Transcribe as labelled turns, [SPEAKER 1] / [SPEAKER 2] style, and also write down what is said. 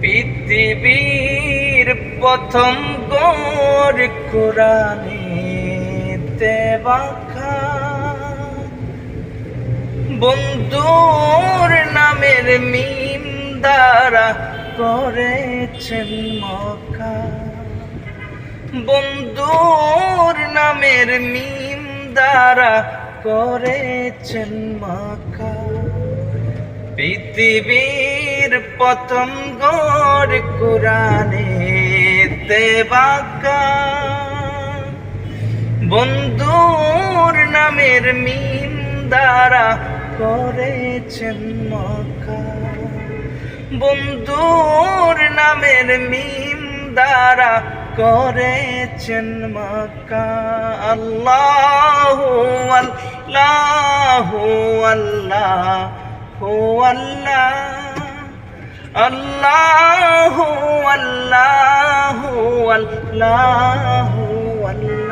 [SPEAKER 1] পৃথিবীর প্রথম গড় কোরআনেতে বাঁকা, বন্ধুর নামের মিম দ্বারা করেছেন মক্কা। বন্ধুর নামের মিম দ্বারা করেছেন মক্কা। পৃথিবীর প্রথম গড় কোরআনেতে বাঁকা, বন্ধুর নামের মিম দ্বারা করেছেন মক্কা। বন্ধুর নামের মিম দ্বারা করেছেন মক্কা। আল্লাহু আল্লাহু আল্লাহু আল্লাহ, আল্লাহু আল্লাহু আল্লাহু আল্লাহ।